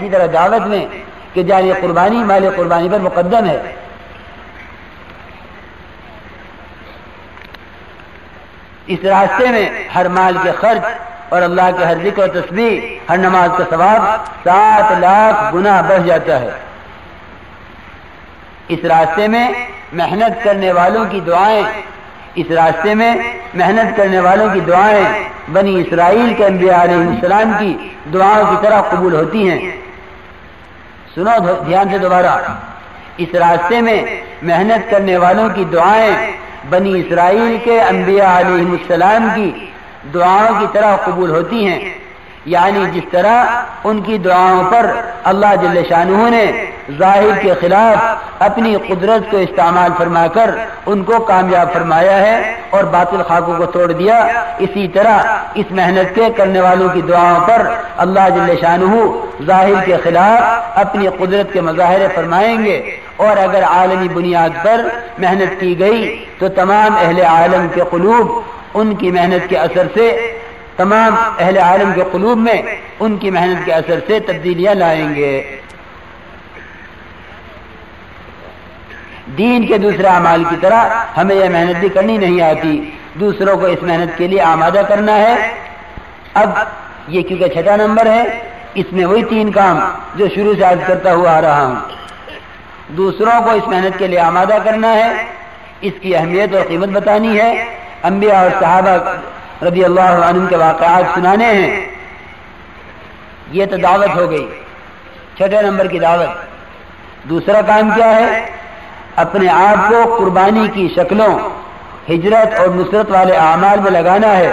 اسی طرح دعوت میں کہ جان قربانی مال قربانی پر مقدم ہے. اس راستے میں ہر مال کے خرچ اور اللہ کے ہر ذکر و تسبیح، ہر نماز کا ثواب 7 لاکھ گنا بڑھ جاتا ہے. اس راستے میں محنت کرنے والوں کی دعائیں، اس راستے میں محنت کرنے والوں کی دعائیں بنی اسرائیل کے انبیاء علیہ السلام کی دعاؤں کی طرح قبول ہوتی ہیں. سنو دھیان سے دوبارہ، اس راستے میں محنت کرنے والوں کی دعائیں بنی اسرائیل کے انبیاء علیہ السلام کی دعاؤں کی طرح قبول ہوتی ہیں. یعنی جس طرح ان کی دعاؤں پر اللہ جل شانہ نے ظاہر کے خلاف اپنی قدرت کو استعمال فرما کر ان کو کامیاب فرمایا ہے اور باطل خاکوں کو توڑ دیا، اسی طرح اس محنت کے کرنے والوں کی دعاؤں پر اللہ جل شانہ ظاہر کے خلاف اپنی قدرت کے مظاہرے فرمائیں گے. اور اگر عالمی بنیاد پر محنت کی گئی تو تمام اہل عالم کے قلوب ان کی محنت کے اثر سے، تمام اہل عالم کے قلوب میں ان کی محنت کے اثر سے تبدیلیاں لائیں گے. دین کے دوسرے اعمال کی طرح ہمیں یہ محنت بھی کرنی نہیں آتی، دوسروں کو اس محنت کے لیے آمادہ کرنا ہے. اب یہ کیونکہ 6 نمبر ہے، اس میں وہی 3 کام جو شروع سے عرض کرتا ہوا آ رہا ہوں. دوسروں کو اس محنت کے لیے آمادہ کرنا ہے، اس کی اہمیت اور قیمت بتانی ہے، انبیاء اور صحابہ رضی اللہ عنہم کے واقعات سنانے ہیں. یہ تو دعوت ہو گئی، 6 نمبر کی دعوت. دوسرا کام کیا ہے؟ اپنے آپ کو قربانی کی شکلوں، ہجرت اور نصرت والے اعمال میں لگانا ہے.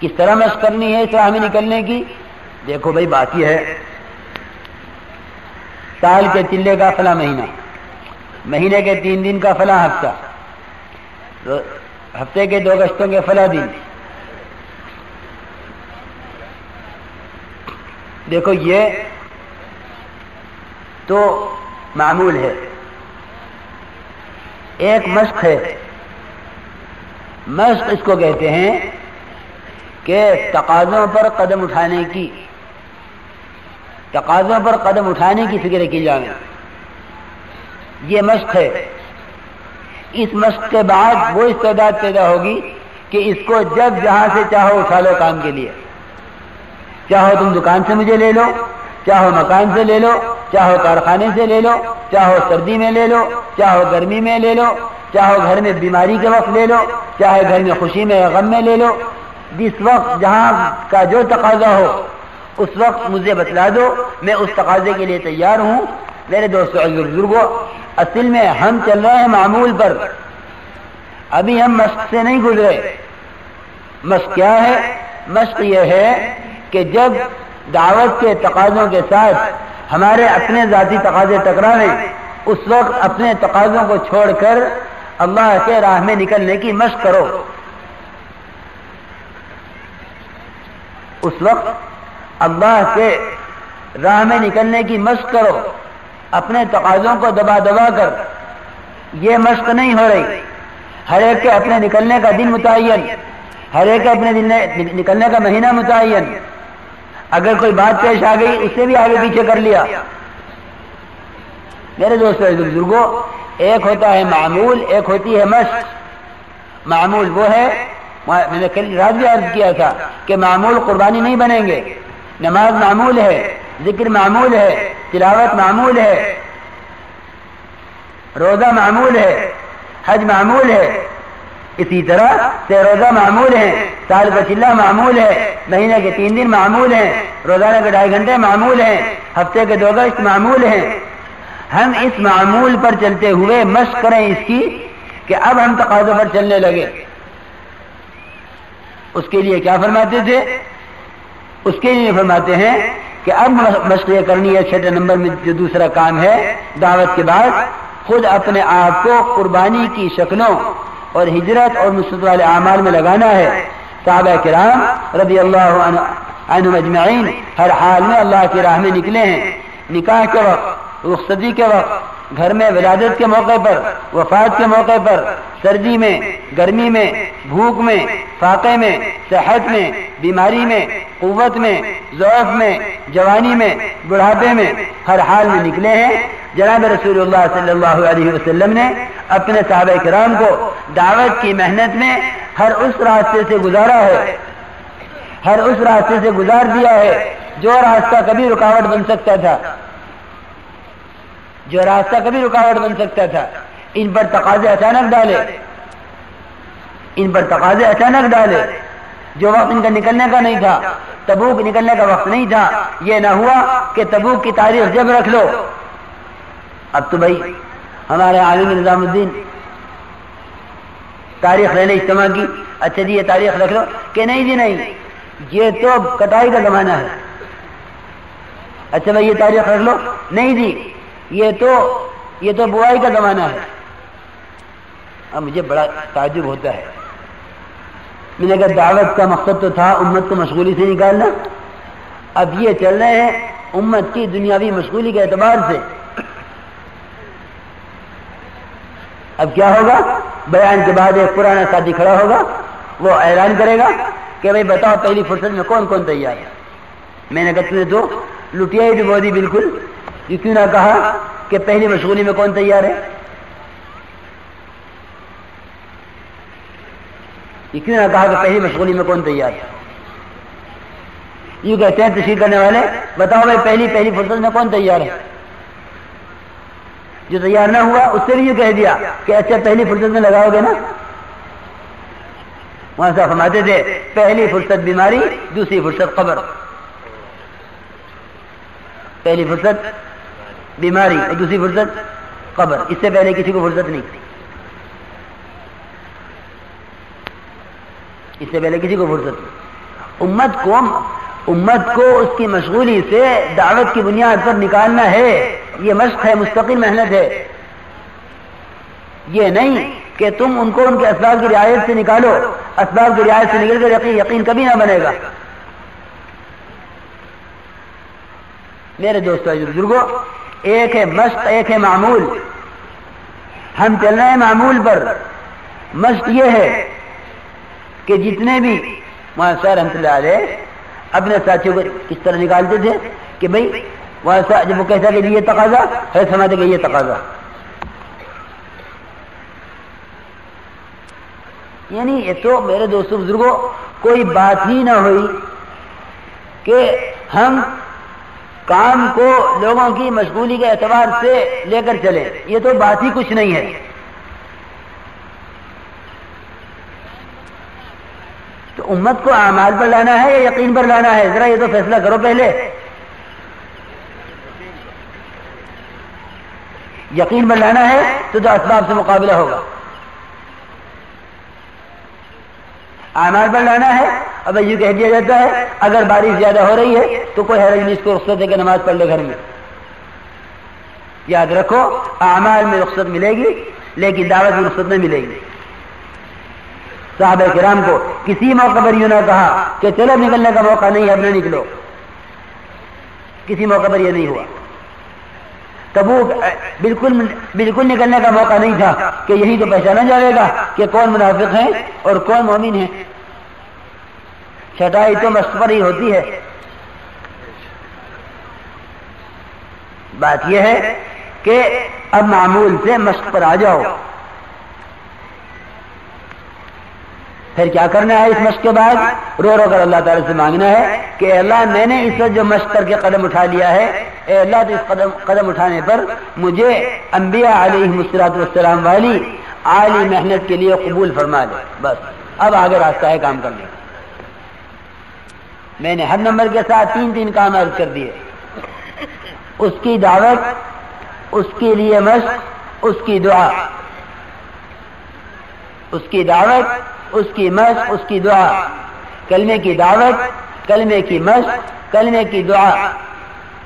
کس طرح مشق کرنی ہے اس راہ میں نکلنے کی؟ دیکھو بھائی، بات یہ ہے، سال کے چلے کا فلاں مہینہ، مہینے کے 3 دن کا فلاں ہفتہ، ہفتے کے 2 گشتوں کے فلاں دن. دیکھو یہ تو معمول ہے، ایک مشق ہے. مشق اس کو کہتے ہیں کہ تقاضوں پر قدم اٹھانے کی، تقاضوں پر قدم اٹھانے کی فکر کی جائے، یہ مشق ہے. اس مشق کے بعد وہ استعداد پیدا ہوگی کہ اس کو جب جہاں سے چاہو اٹھا لو کام کے لیے. چاہو تم دکان سے مجھے لے لو، چاہو مکان سے لے لو، چاہو کارخانے سے لے لو، چاہو سردی میں لے لو، چاہو گرمی میں لے لو، چاہو گھر میں بیماری کے وقت لے لو، چاہے گھر میں خوشی میں غم میں لے لو. جس وقت جہاں کا جو تقاضا ہو اس وقت مجھے بتلا دو، میں اس تقاضے کے لیے تیار ہوں. میرے دوستوں اور بزرگوں، اصل میں ہم چل رہے ہیں معمول پر، ابھی ہم مشق سے نہیں گزرے. مشق کیا ہے؟ مشق یہ ہے کہ جب دعوت کے تقاضوں کے ساتھ ہمارے اپنے ذاتی تقاضے ٹکراویں، اس وقت اپنے تقاضوں کو چھوڑ کر اللہ کے راہ میں نکلنے کی مشق کرو. اس وقت اللہ کے راہ میں نکلنے کی مشق کرو، اپنے تقاضوں کو دبا دبا کر. یہ مشق نہیں ہو رہی. ہر ایک کے اپنے نکلنے کا دن متعین، ہر ایک کے اپنے نکلنے کا مہینہ متعین. اگر کوئی بات پیش آ گئی اس سے بھی آگے پیچھے کر لیا. میرے دوستوں بزرگوں، ایک ہوتا ہے معمول، ایک ہوتی ہے مشق. معمول وہ ہے، میں نے کل رات بھی عرض کیا تھا کہ معمول قربانی نہیں بنیں گے. نماز معمول ہے، ذکر معمول ہے، تلاوت معمول ہے، روزہ معمول ہے، حج معمول ہے. اسی طرح سے روزہ معمول ہے، سال کا چلہ معمول ہے، مہینے کے 3 دن معمول ہیں، روزانہ کے 2.5 گھنٹے معمول ہیں، ہفتے کے 2 گشت معمول ہیں. ہم اس معمول پر چلتے ہوئے مشق کریں اس کی کہ اب ہم تقاضوں پر چلنے لگے. اس کے لیے کیا فرماتے تھے؟ اس کے لیے فرماتے ہیں کہ اب مشق یہ کرنی ہے 6 نمبر میں جو دوسرا کام ہے دعوت کے بعد، خود اپنے آپ کو قربانی کی شکلوں اور ہجرت اور نصرت والے اعمال میں لگانا ہے. صحابہ کرام رضی اللہ عنہم اجمعین ہر حال میں اللہ کی راہ میں نکلے ہیں. نکاح کے وقت رخصتی کے وقت، گھر میں ولادت کے موقع پر، وفات کے موقع پر، سردی میں، گرمی میں، بھوک میں، فاقے میں، صحت میں، بیماری میں، قوت میں، ضعف میں، جوانی میں، بڑھاپے میں، ہر حال میں نکلے ہیں۔ جناب رسول اللہ صلی اللہ علیہ وسلم نے اپنے صحابہ کرام کو دعوت کی محنت میں ہر اس راستے سے گزارا ہے، ہر اس راستے سے گزار دیا ہے جو راستہ کبھی رکاوٹ بن سکتا تھا، جو راستہ کبھی رکاوٹ بن سکتا تھا۔ ان پر تقاضے اچانک ڈالے، ان پر تقاضے اچانک ڈالے۔ جو وقت ان کا نکلنے کا نہیں تھا، تبوک نکلنے کا وقت نہیں تھا، یہ نہ ہوا کہ تبوک کی تاریخ جب رکھ لو۔ اب تو بھائی ہمارے عالم نظام الدین تاریخ لینے اجتماع کی، اچھا جی یہ تاریخ رکھ لو، کہ نہیں جی نہیں، یہ تو کٹائی کا زمانہ ہے۔ اچھا بھائی یہ تاریخ رکھ لو، نہیں جی یہ تو بوائی کا زمانہ ہے۔ اب مجھے بڑا تعجب ہوتا ہے، میں نے کہا دعوت کا مقصد تو تھا امت کو مشغولی سے نکالنا، اب یہ چل رہے ہیں امت کی دنیاوی مشغولی کے اعتبار سے۔ اب کیا ہوگا؟ بیان کے بعد ایک پرانا ساتھی کھڑا ہوگا، وہ اعلان کرے گا کہ بھائی بتاؤ پہلی فرصت میں کون کون تیار ہے۔ میں نے کہا تم نے تو لٹیا ہی ڈبو دی بالکل، یہ کیوں نہ کہا کہ پہلی مشغولی میں کون تیار ہے؟ یہ کیوں نہ کہا کہ پہلی مشغولی میں کون تیار ہے؟ یہ کہتے ہیں تشریح کرنے والے، بتاؤ بھائی پہلی فرصت میں کون تیار ہے؟ جو تیار نہ ہوا اس سے بھی یہ کہہ دیا کہ اچھا پہلی فرصت میں لگاؤ گے نا۔ وہاں سے فرماتے تھے پہلی فرصت بیماری، دوسری فرصت قبر۔ پہلی فرصت بیماری اور دوسری فرصت قبر، اس سے پہلے کسی کو فرصت نہیں، اس سے پہلے کسی کو فرصت نہیں۔ امت کو اس کی مشغولی سے دعوت کی بنیاد پر نکالنا ہے، یہ مشق ہے، مستقل محنت ہے۔ یہ نہیں کہ تم ان کو ان کے اسباب کی رعایت سے نکالو، اسباب کی رعایت سے نکل کر یقین کبھی نہ بنے گا۔ میرے دوستو بزرگوں، ایک ہے مشق، ایک ہے معمول۔ ہم چل رہے ہیں معمول پر۔ مشق یہ ہے کہ جتنے بھی مولانا صاحب رحمۃ اللہ علیہ اپنے ساتھیوں کو کس طرح نکالتے تھے کہ بھائی وہاں جب وہ کہتا کہ یہ تقاضا ہے، سمجھتے کہ یہ تقاضا، یعنی یہ تو میرے دوستوں بزرگوں کوئی بات ہی نہ ہوئی کہ ہم کام کو لوگوں کی مشغولی کے اعتبار سے لے کر چلیں، یہ تو بات ہی کچھ نہیں ہے۔ تو امت کو اعمال پر لانا ہے یا یقین پر لانا ہے؟ ذرا یہ تو فیصلہ کرو پہلے۔ یقین پر لانا ہے تو اسباب سے مقابلہ ہوگا، اعمال پر لانا ہے اب یہ کہہ دیا جاتا ہے اگر بارش زیادہ ہو رہی ہے تو کوئی حرج نہیں، اس کو رخصت ہے کہ نماز پڑھ لے گھر میں۔ یاد رکھو اعمال میں رخصت ملے گی لیکن دعوت میں رخصت نہیں ملے گی۔ صحابہ کرام کو کسی موقع پر یوں نہ کہا کہ چلو نکلنے کا موقع نہیں ہے اب نہ نکلو، کسی موقع پر یہ نہیں ہوا۔ تبوک بالکل نکلنے کا موقع نہیں تھا کہ یہی تو پہچانا جائے گا کہ کون منافق ہیں اور کون مومن ہیں۔ چھٹائی تو مشق پر ہی ہوتی ہے۔ بات یہ ہے کہ اب معمول سے مشق پر آ جاؤ۔ پھر کیا کرنا ہے اس مشق کے بعد؟ رو رو کر اللہ تعالی سے مانگنا ہے کہ اے اللہ میں نے اس وقت جو مشق کر کے قدم اٹھا لیا ہے، اے اللہ تو اس قدم اٹھانے پر مجھے انبیاء علیہم الصلوۃ والسلام والی عالی محنت کے لیے قبول فرما لے۔ بس اب آگے راستہ ہے کام کرنے کا۔ میں نے ہر نمبر کے ساتھ 3 کام عرض کر دیے۔ اس کی دعوت، اس کے لیے مشق، اس کی دعا۔ اس کی دعوت، اس کی مشق، اس کی دعا۔ کلمے کی دعوت، کلمے کی مشق، کلمے کی دعا،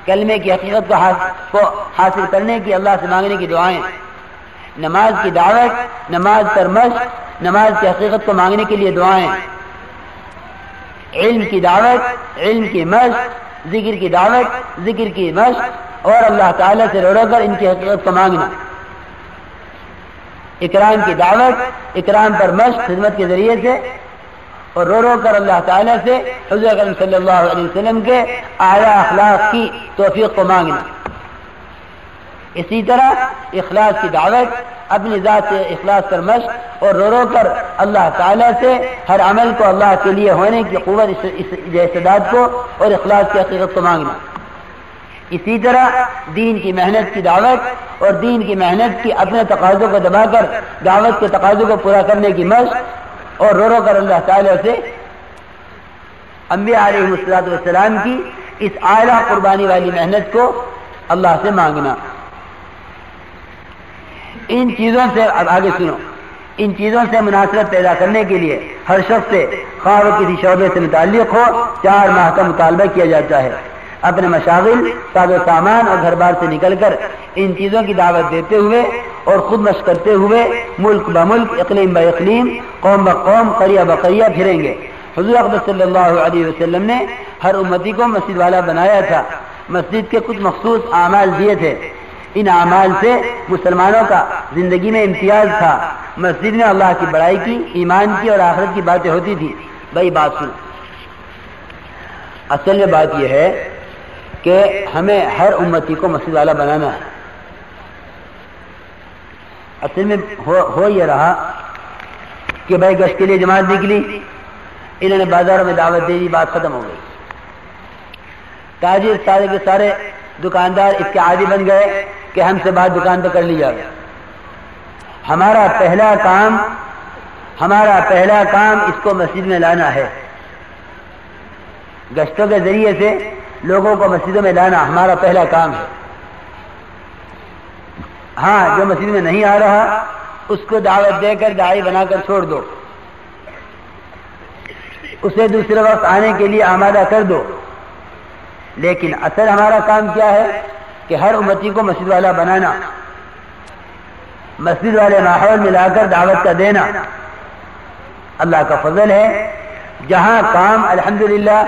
کلمے کی حقیقت کو حاصل کرنے کی اللہ سے مانگنے کی دعائیں۔ نماز کی دعوت، نماز پر مشق، نماز کی حقیقت کو مانگنے کے لیے دعائیں۔ علم کی دعوت، علم کی مشق، ذکر کی دعوت، ذکر کی مشق، اور اللہ تعالیٰ سے رو رو کر ان کی حقیقت کو مانگنا، اکرام کی دعوت، اکرام پر مشق خدمت کے ذریعے سے، اور رو رو کر اللہ تعالیٰ سے حضور اکرم صلی اللہ علیہ وسلم کے اعلیٰ اخلاق کی توفیق کو مانگنا۔ اسی طرح اخلاص کی دعوت، اپنی ذات سے اخلاص پر مشق، اور رو رو کر اللہ تعالیٰ سے ہر عمل کو اللہ کے لیے ہونے کی قوت، استعداد کو اور اخلاص کی حقیقت کو مانگنا۔ اسی طرح دین کی محنت کی دعوت اور دین کی محنت کی اپنے تقاضوں کو دبا کر دعوت کے تقاضوں کو پورا کرنے کی مشق، اور رو رو کر اللہ تعالیٰ سے انبیاء علیہ السلام کی اس اعلیٰ قربانی والی محنت کو اللہ سے مانگنا۔ ان چیزوں سے، اب آگے سنو، ان چیزوں سے مناسبت پیدا کرنے کے لیے ہر شخص سے خواہ وہ کسی شعبے سے متعلق ہو 4 ماہ کا مطالبہ کیا جاتا ہے۔ اپنے مشاغل، ساز و سامان اور گھر بار سے نکل کر ان چیزوں کی دعوت دیتے ہوئے اور خود مشق کرتے ہوئے ملک بملک، اقلیم با اقلیم، قوم بقوم، قریہ بقریہ پھریں گے۔ حضور اکبر صلی اللہ علیہ وسلم نے ہر امتی کو مسجد والا بنایا تھا، مسجد کے کچھ مخصوص اعمال دیے تھے، ان اعمال سے مسلمانوں کا زندگی میں امتیاز تھا۔ مسجد میں اللہ کی بڑائی کی، ایمان کی اور آخرت کی باتیں ہوتی تھی۔ بھائی بات سنو، اصل میں بات یہ ہے کہ ہمیں ہر امتی کو مسجد والا بنانا ہے۔ اصل میں ہو یہ رہا کہ بھائی گشت کے لیے جماعت نکلی، انہوں نے بازاروں میں دعوت دے دی، بات ختم ہو گئی۔ تاجر سارے کے سارے دکاندار اس کے عادی بن گئے کہ ہم سے بات دکان پہ کر لی جائے۔ ہمارا پہلا کام اس کو مسجد میں لانا ہے، گشتوں کے ذریعے سے لوگوں کو مسجدوں میں لانا ہمارا پہلا کام ہے۔ ہاں، جو مسجد میں نہیں آ رہا اس کو دعوت دے کر داعی بنا کر چھوڑ دو، اسے دوسرے وقت آنے کے لیے آمادہ کر دو، لیکن اصل ہمارا کام کیا ہے کہ ہر امتی کو مسجد والا بنانا، مسجد والے ماحول میں لا کر دعوت کا دینا۔ اللہ کا فضل ہے، جہاں کام الحمدللہ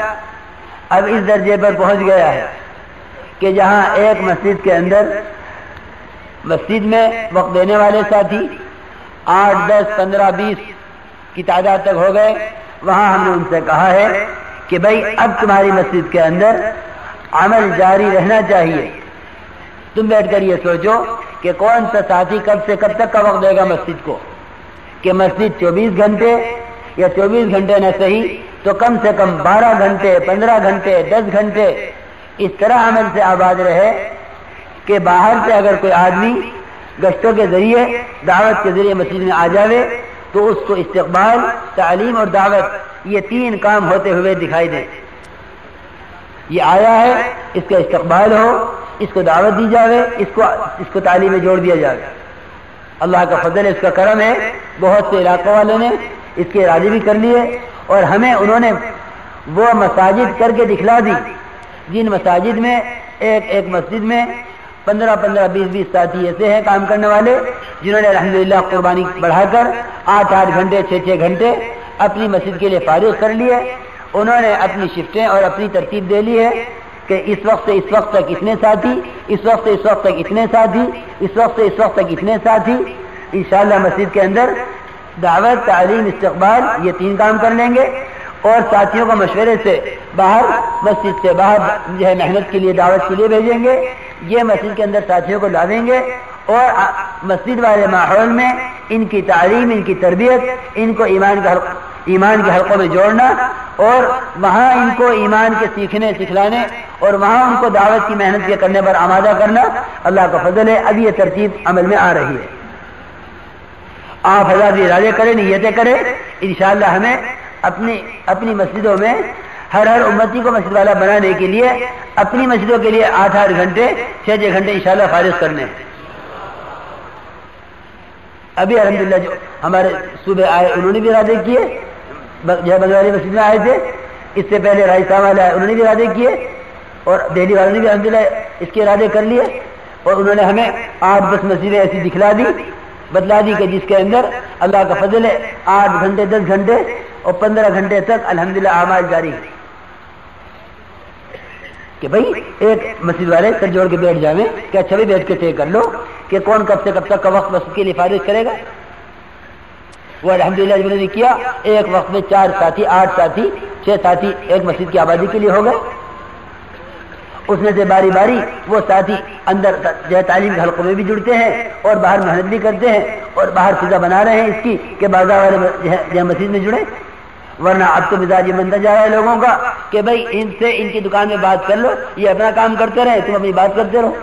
اب اس درجے پر پہنچ گیا ہے کہ جہاں ایک مسجد کے اندر، مسجد میں وقت دینے والے ساتھی 8، 10، 15، 20 کی تعداد تک ہو گئے، وہاں ہم نے ان سے کہا ہے کہ بھائی اب تمہاری مسجد کے اندر عمل جاری رہنا چاہیے۔ تم بیٹھ کر یہ سوچو کہ کون سا ساتھی کب سے کب تک کا وقت دے گا مسجد کو، کہ مسجد 24 گھنٹے یا 24 گھنٹے نہ صحیح تو کم سے کم 12 گھنٹے، 15 گھنٹے، 10 گھنٹے اس طرح عمل سے آباد رہے کہ باہر سے اگر کوئی آدمی گشتوں کے ذریعے، دعوت کے ذریعے مسجد میں آ جاوے تو اس کو استقبال، تعلیم اور دعوت، یہ 3 کام ہوتے ہوئے دکھائی دیں۔ یہ آیا ہے، اس کا استقبال ہو، اس کو دعوت دی جاوے، اس کو تعلیم میں جوڑ دیا جائے۔ اللہ کا فضل ہے، اس کا کرم ہے، بہت سے علاقوں والوں نے اس کے ارادے بھی کر لیے، اور ہمیں انہوں نے وہ مساجد کر کے دکھلا دی جن مساجد میں ایک مسجد میں 15، 20 ساتھی ایسے ہیں کام کرنے والے جنہوں نے الحمدللہ قربانی بڑھا کر 8 گھنٹے، 6 گھنٹے اپنی مسجد کے لیے فارغ کر لیے۔ انہوں نے اپنی شفٹیں اور اپنی ترتیب دے لی ہے کہ اس وقت سے اس وقت تک اتنے ساتھی، اس وقت سے اس وقت تک اتنے ساتھی، اس وقت سے اس وقت تک اتنے ساتھی۔ انشاءاللہ مسجد کے اندر دعوت، تعلیم، استقبال، یہ 3 کام کر لیں گے، اور ساتھیوں کو مشورے سے باہر، مسجد سے باہر جو ہے محنت کے لیے، دعوت کے لیے بھیجیں گے۔ یہ مسجد کے اندر ساتھیوں کو لاویں گے، اور مسجد والے ماحول میں ان کی تعلیم، ان کی تربیت، ان کو ایمان کے حلقوں میں جوڑنا، اور وہاں ان کو ایمان کے سیکھنے، سکھلانے، اور وہاں ان کو دعوت کی محنت کے کرنے پر آمادہ کرنا۔ اللہ کا فضل ہے، اب یہ ترتیب عمل میں آ رہی ہے۔ آپ حضرات بھی ارادے کریں، نیتیں کریں، انشاءاللہ ہمیں اپنی مسجدوں میں ہر امتی کو مسجد والا بنانے کے لیے اپنی مسجدوں کے لیے 8 گھنٹے، 6 گھنٹے انشاءاللہ فارغ کرنے ہیں۔ ابھی الحمدللہ جو ہمارے صوبے آئے انہوں نے بھی ارادے کیے، جو بنگالی مسجد میں آئے تھے، اس سے پہلے راجستھان والے آئے انہوں نے بھی ارادے کیے، اور دہلی والوں نے بھی الحمدللہ اس کے ارادے کر لیے، اور انہوں نے ہمیں 8-10 مسجدیں ایسی دکھلا دی، بتلا دی کہ جس کے اندر اللہ کا فضل ہے 8 گھنٹے، 10 گھنٹے اور 15 گھنٹے تک الحمدللہ اعمال جاری ہے۔ کہ بھائی ایک مسجد والے سر جوڑ کے بیٹھ جاویں کہ اچھا بھی بیٹھ کے طے کر لو کہ کون کب سے کب تک کا وقت مسجد کے لیے فارغ کرے گا. وہ الحمدللہ جب نے کیا ایک وقت میں 4 ساتھی 8 ساتھی 6 ساتھی ایک مسجد کی آبادی کے لیے ہو گئے. اس میں سے باری باری وہ ساتھی اندر جو ہے تعلیم کے حلقوں میں بھی جڑتے ہیں اور باہر محنت بھی کرتے ہیں اور باہر فضا بنا رہے ہیں اس کی کہ بازار والے جو ہے مسجد میں جڑے. ورنہ اب تو مزاج یہ بنتا جا رہا ہے لوگوں کا کہ بھائی ان سے ان کی دکان میں بات کر لو، یہ اپنا کام کرتے رہے، تم اپنی بات کرتے رہو.